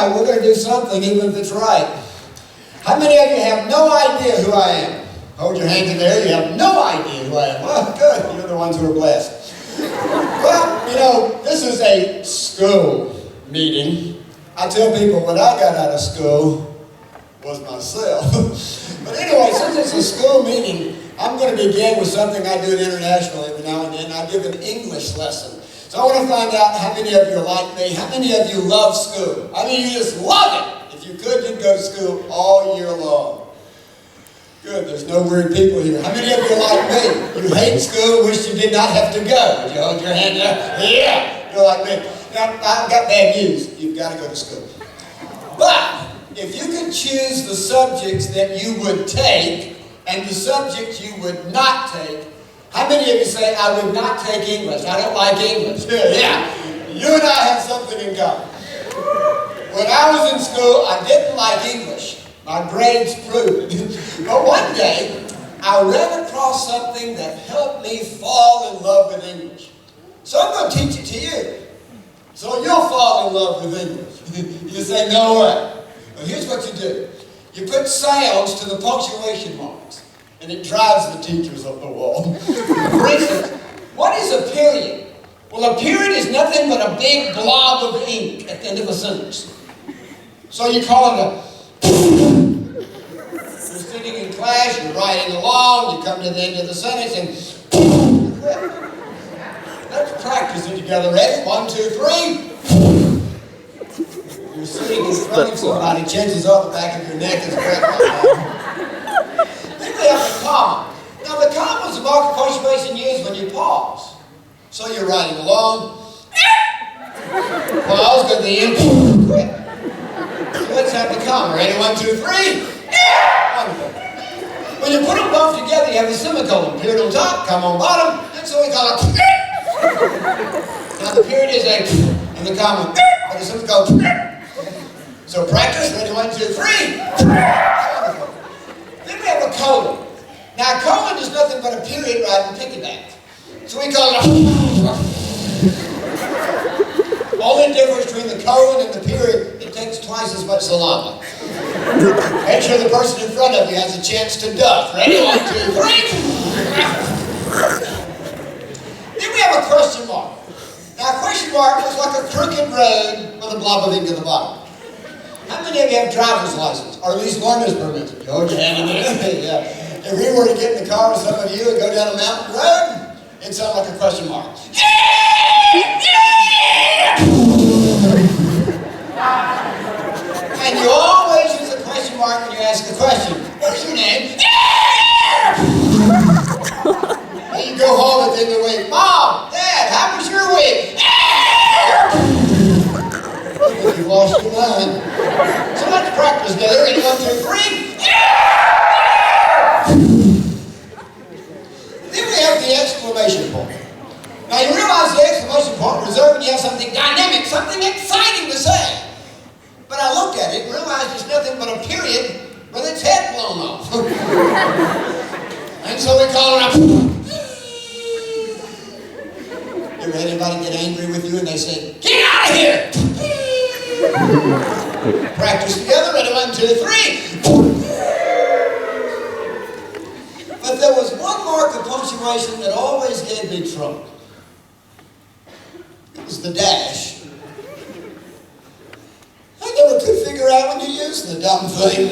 right, we're going to do something even if it's right. How many of you have no idea who I am? Hold your hand in there. You have no idea who I am. Well, good. You're the ones who are blessed. Well, you know, this is a school meeting. I tell people when I got out of school was myself. But anyway, since it's a school meeting, I'm going to begin with something I do internationally every now and then. I give an English lesson. So I want to find out how many of you are like me. How many of you love school? I mean, you just love it. If you could, you'd go to school all year long. Good, there's no weird people here. How many of you are like me? You hate school, wish you did not have to go. Would you hold your hand up? Yeah, you're like me. Now, I've got bad news. You've got to go to school. But if you could choose the subjects that you would take and the subjects you would not take, how many of you say, I would not take English? I don't like English. Yeah, you and I have something in common. When I was in school, I didn't like English. My grades proved it. But one day, I ran across something that helped me fall in love with English. So I'm going to teach it to you. So you'll fall in love with English. You say, no way. Well, here's what you do. You put sounds to the punctuation marks, and it drives the teachers up the wall. For instance, what is a period? Well, a period is nothing but a big blob of ink at the end of a sentence. So you call it a... You're sitting in class, you're writing along, you come to the end of the sentence, and you quit. Let's practice it together. Ready? 1, 2, 3. You're sitting in front of somebody, chances are the back of your neck is cracked like that. Then we have the comma. Now the comma is the mark of punctuation used when you pause. So you're writing along, pause, go to the end, quit. So let's have the comma. Ready? 1, 2, 3. Wonderful. When you put them both together, you have a semicolon. Period on top, comma on bottom, and so we call it. Now the period is a, and the comma, and the semicolon. So practice. Ready? 1, 2, 3. Wonderful. Then we have a colon. Now a colon is nothing but a period right in piggyback. So we call it. Only difference between the colon and the period, it takes twice as much saliva. Make sure the person in front of you has a chance to duck. Ready? 1, 2, 3. Then we have a question mark. Now a question mark is like a crooked road with a blob of ink at the bottom. How many of you have driver's license, or at least learner's permit? Hold your hand in there. Yeah. If we were to get in the car with some of you and go down a mountain road, it'd sound like a question mark. And you always use a question mark when you ask a question. What's your name? And you go home at the end of the week. Mom, Dad, how was your week? You lost your mind. So let's practice together. Ready? 1, 2, 3. Then we have the exclamation point. Now you realize the exclamation point reserved when you have something dynamic, something exciting to say. But I looked at it and realized it's nothing but a period with its head blown off. And so we call it a... Ever had anybody get angry with you and they say, get out of here! Practice together. Ready? 1, 2, 3. But there was one mark of punctuation that always gave me trouble. It was the dash. I never could figure out when to use the dumb thing.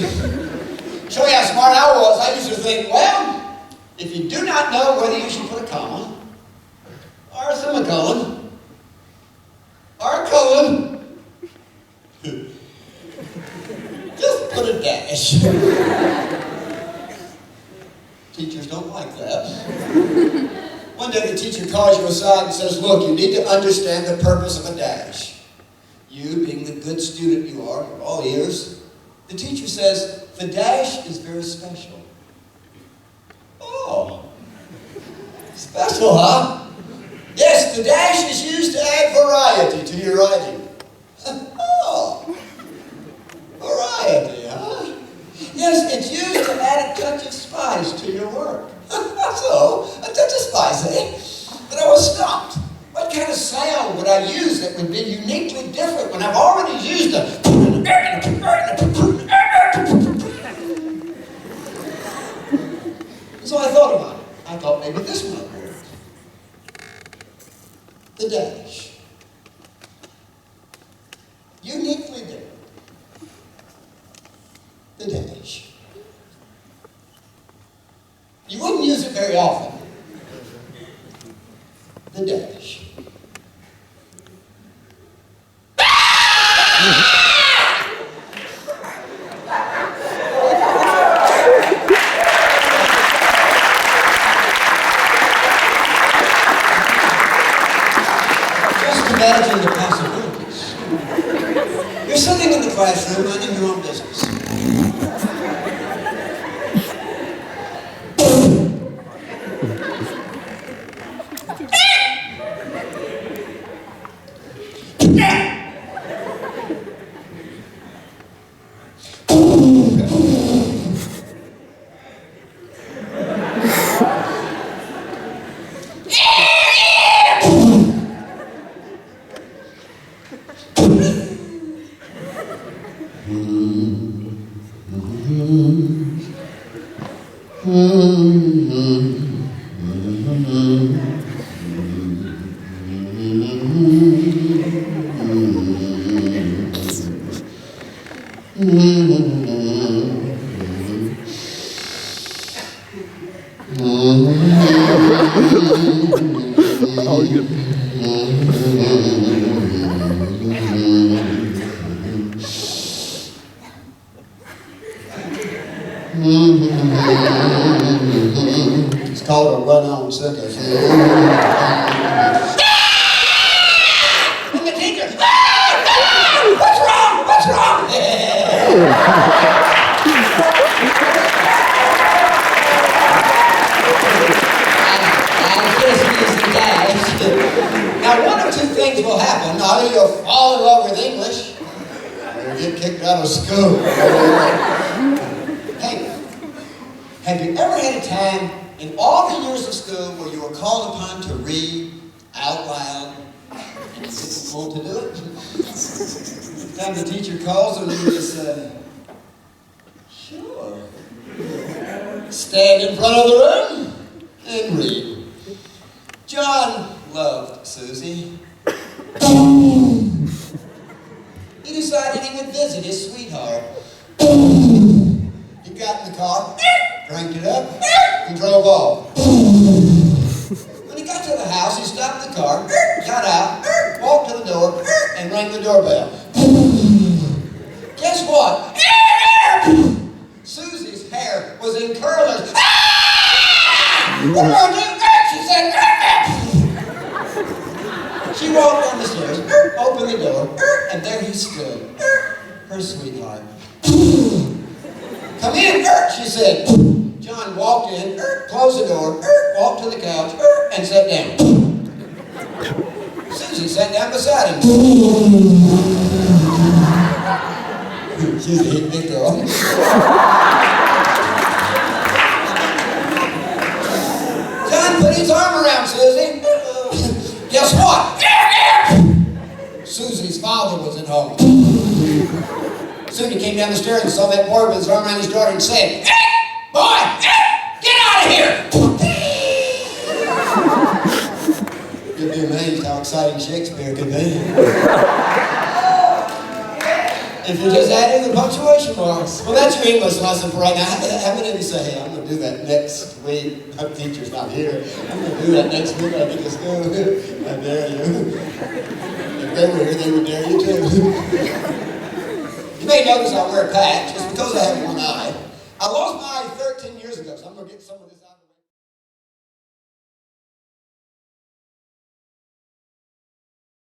Show you how smart I was. I used to think, well, if you do not know whether you should put a comma, or a semicolon, or a colon, just put a dash. Teachers don't like that. One day the teacher calls you aside and says, look, you need to understand the purpose of a dash. You, being the good student you are, you're all ears. The teacher says, the dash is very special. Oh, special, huh? Yes, the dash is used to add variety to your writing. Oh, variety, huh? Yes, it's used to add a touch of spice to your work. So, a touch of spice, eh? But I was stumped. What kind of sound would I use that would be uniquely different when I've already used a... the dash. You wouldn't use it very often. The dash. Just imagine the possibilities. You're sitting in the classroom minding your own business. It's called a run-on circus. And the teacher, what's wrong? What's wrong? Now, one of two things will happen. Either you'll fall in love with English, or you'll get kicked out of school. Hey, have you ever had a time in all the years of school where you were called upon to read out loud and you didn't want to do it? The time the teacher calls and you just say, sure. Stand in front of the room and read. John loved Susie. He decided he would visit his sweetheart. He got in the car, cranked it up, and drove off. When he got to the house, he stopped the car, got out, walked to the door, and rang the doorbell. Guess what? Susie's hair was in curlers. What do I do? She said, she walked down the stairs, opened the door, and there he stood, her sweetheart. Come in, she said. John walked in, closed the door, walked to the couch, and sat down. Susie sat down beside him. She's a big girl. John put his arm around Susie. Guess what? Susie's father was at home. Susie came down the stairs and saw that boy with his arm around his daughter and said, "Boy, get out of here!" You'd be amazed how exciting Shakespeare could be. If you just add in the punctuation marks. Well, that's your English lesson for right now. How many of you say, hey, I'm going to do that next week? My teacher's not here. I'm going to do that next week when I get to school. I dare you. If they were here, they would dare you too. You may notice I wear a patch. It's because I have one eye. I lost my eye 13 years ago, so I'm going to get some of this.